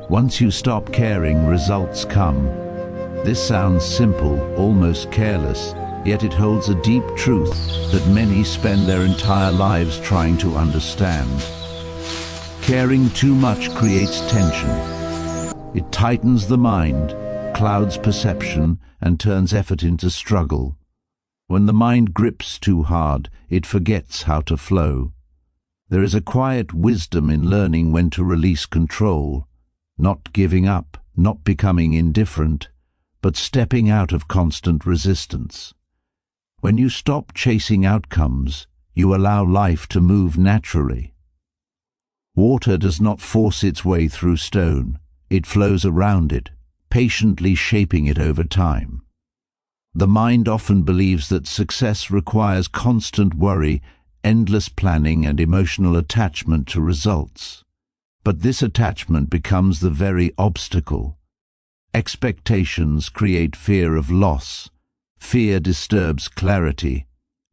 Once you stop caring, results come. This sounds simple, almost careless, yet it holds a deep truth that many spend their entire lives trying to understand. Caring too much creates tension. It tightens the mind, clouds perception, and turns effort into struggle. When the mind grips too hard, it forgets how to flow. There is a quiet wisdom in learning when to release control, not giving up, not becoming indifferent, but stepping out of constant resistance. When you stop chasing outcomes, you allow life to move naturally. Water does not force its way through stone. It flows around it, patiently shaping it over time. The mind often believes that success requires constant worry, endless planning, and emotional attachment to results. But this attachment becomes the very obstacle. Expectations create fear of loss. Fear disturbs clarity,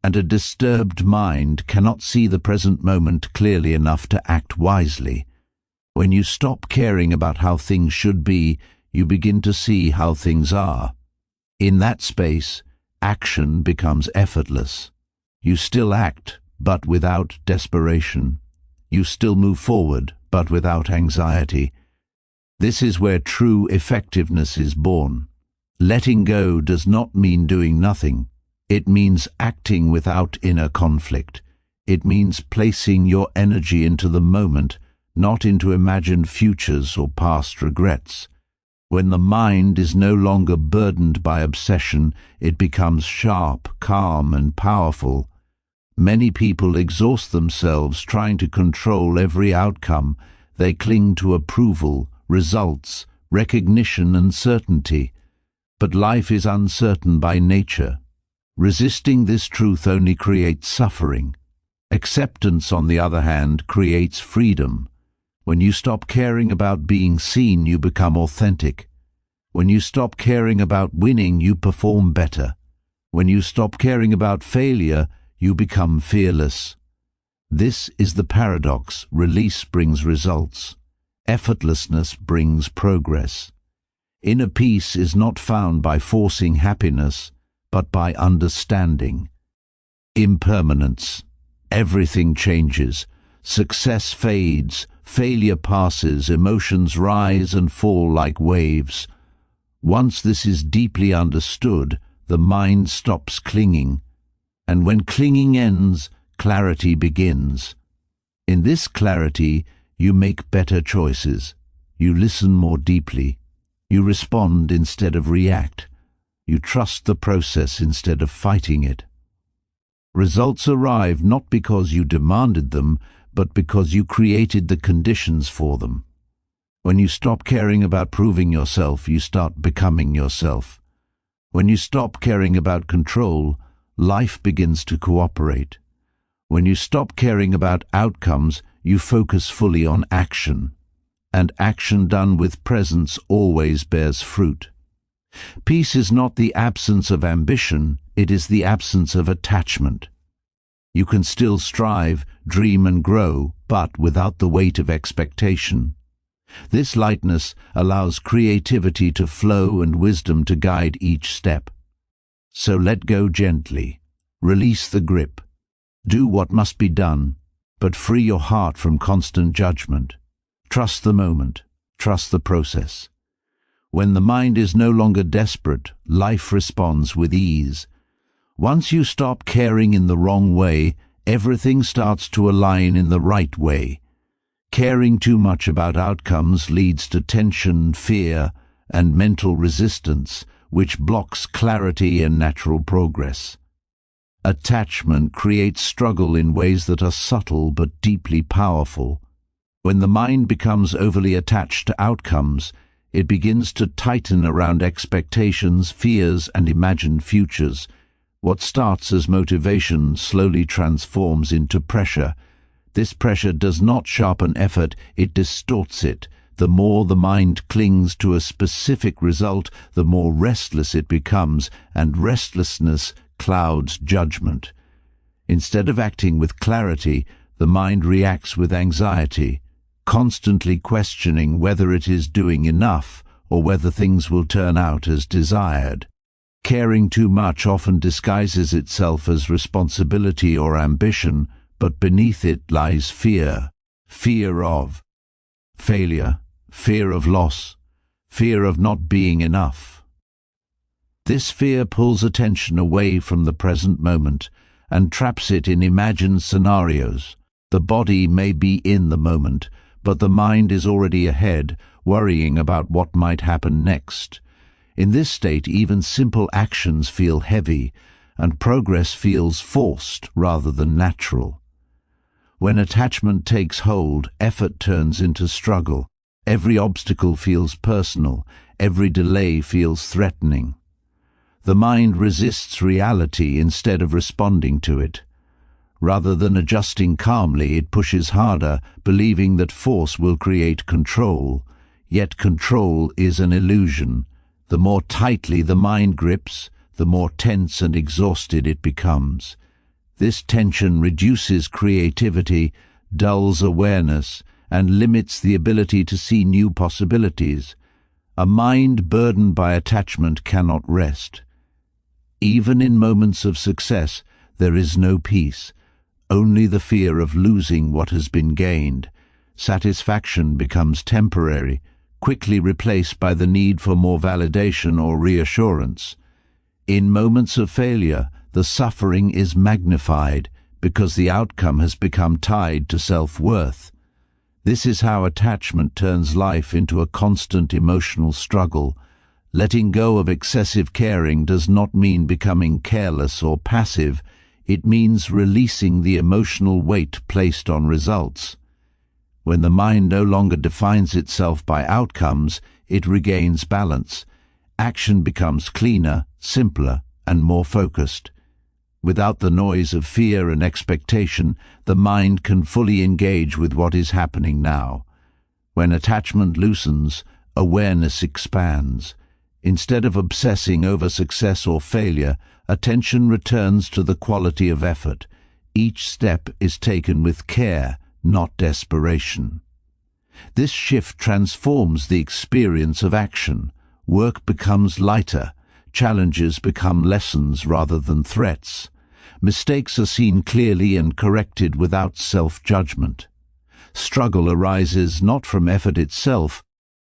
and a disturbed mind cannot see the present moment clearly enough to act wisely. When you stop caring about how things should be, you begin to see how things are. In that space, action becomes effortless. You still act, but without desperation. You still move forward, but without anxiety. This is where true effectiveness is born. Letting go does not mean doing nothing. It means acting without inner conflict. It means placing your energy into the moment, not into imagined futures or past regrets. When the mind is no longer burdened by obsession, it becomes sharp, calm, and powerful. Many people exhaust themselves trying to control every outcome. They cling to approval, results, recognition, and certainty. But life is uncertain by nature. Resisting this truth only creates suffering. Acceptance, on the other hand, creates freedom. When you stop caring about being seen, you become authentic. When you stop caring about winning, you perform better. When you stop caring about failure, you become fearless. This is the paradox. Release brings results. Effortlessness brings progress. Inner peace is not found by forcing happiness, but by understanding. Impermanence. Everything changes. Success fades, failure passes, emotions rise and fall like waves. Once this is deeply understood, the mind stops clinging. And when clinging ends, clarity begins. In this clarity, you make better choices. You listen more deeply. You respond instead of react. You trust the process instead of fighting it. Results arrive not because you demanded them, but because you created the conditions for them. When you stop caring about proving yourself, you start becoming yourself. When you stop caring about control, life begins to cooperate. When you stop caring about outcomes, you focus fully on action. And action done with presence always bears fruit. Peace is not the absence of ambition, it is the absence of attachment. You can still strive, dream, and grow, but without the weight of expectation. This lightness allows creativity to flow and wisdom to guide each step. So let go gently. Release the grip. Do what must be done, but free your heart from constant judgment. Trust the moment. Trust the process. When the mind is no longer desperate, life responds with ease. Once you stop caring in the wrong way, everything starts to align in the right way. Caring too much about outcomes leads to tension, fear, and mental resistance, which blocks clarity and natural progress. Attachment creates struggle in ways that are subtle but deeply powerful. When the mind becomes overly attached to outcomes, it begins to tighten around expectations, fears, and imagined futures. What starts as motivation slowly transforms into pressure. This pressure does not sharpen effort, it distorts it. The more the mind clings to a specific result, the more restless it becomes, and restlessness clouds judgment. Instead of acting with clarity, the mind reacts with anxiety. constantly questioning whether it is doing enough or whether things will turn out as desired. Caring too much often disguises itself as responsibility or ambition, but beneath it lies fear. Fear of failure, fear of loss, fear of not being enough. This fear pulls attention away from the present moment and traps it in imagined scenarios. The body may be in the moment, but the mind is already ahead, worrying about what might happen next. In this state, even simple actions feel heavy, and progress feels forced rather than natural. When attachment takes hold, effort turns into struggle. Every obstacle feels personal, every delay feels threatening. The mind resists reality instead of responding to it. Rather than adjusting calmly, it pushes harder, believing that force will create control. Yet control is an illusion. The more tightly the mind grips, the more tense and exhausted it becomes. This tension reduces creativity, dulls awareness, and limits the ability to see new possibilities. A mind burdened by attachment cannot rest. Even in moments of success, there is no peace, only the fear of losing what has been gained. Satisfaction becomes temporary, quickly replaced by the need for more validation or reassurance. In moments of failure, the suffering is magnified because the outcome has become tied to self-worth. This is how attachment turns life into a constant emotional struggle. Letting go of excessive caring does not mean becoming careless or passive. It means releasing the emotional weight placed on results. When the mind no longer defines itself by outcomes, it regains balance. Action becomes cleaner, simpler, and more focused. Without the noise of fear and expectation, the mind can fully engage with what is happening now. When attachment loosens, awareness expands. Instead of obsessing over success or failure, attention returns to the quality of effort. Each step is taken with care, not desperation. This shift transforms the experience of action. Work becomes lighter. Challenges become lessons rather than threats. Mistakes are seen clearly and corrected without self-judgment. Struggle arises not from effort itself,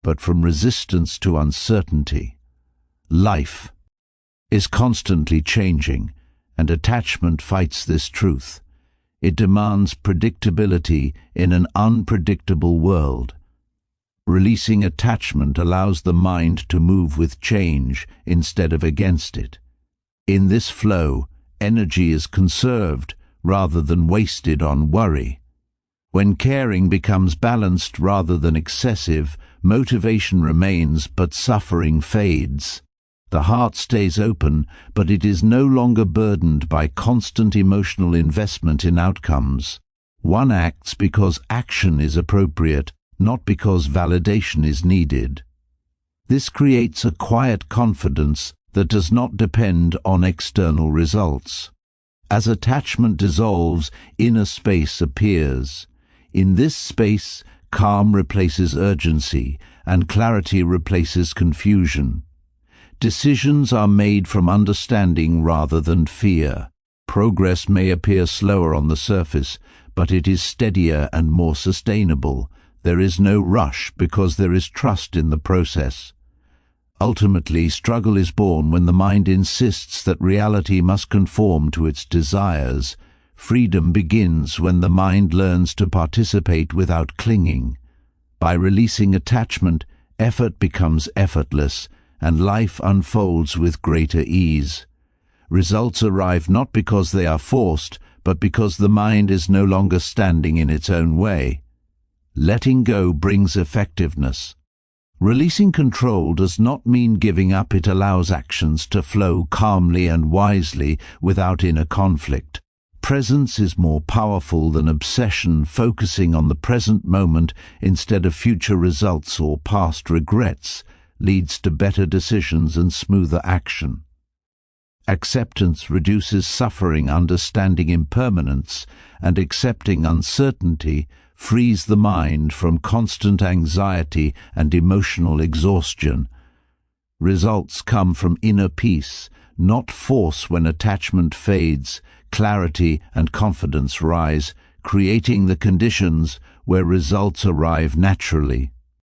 but from resistance to uncertainty. Life is constantly changing, and attachment fights this truth. It demands predictability in an unpredictable world. Releasing attachment allows the mind to move with change instead of against it. In this flow, energy is conserved rather than wasted on worry. When caring becomes balanced rather than excessive, motivation remains but suffering fades. The heart stays open, but it is no longer burdened by constant emotional investment in outcomes. One acts because action is appropriate, not because validation is needed. This creates a quiet confidence that does not depend on external results. As attachment dissolves, inner space appears. In this space, calm replaces urgency, and clarity replaces confusion. Decisions are made from understanding rather than fear. Progress may appear slower on the surface, but it is steadier and more sustainable. There is no rush because there is trust in the process. Ultimately, struggle is born when the mind insists that reality must conform to its desires. Freedom begins when the mind learns to participate without clinging. By releasing attachment, effort becomes effortless, and life unfolds with greater ease. Results arrive not because they are forced, but because the mind is no longer standing in its own way. Letting go brings effectiveness. Releasing control does not mean giving up. It allows actions to flow calmly and wisely without inner conflict. Presence is more powerful than obsession. Focusing on the present moment instead of future results or past regrets leads to better decisions and smoother action. Acceptance reduces suffering. Understanding impermanence and accepting uncertainty frees the mind from constant anxiety and emotional exhaustion. Results come from inner peace, not force. When attachment fades, clarity and confidence rise, creating the conditions where results arrive naturally.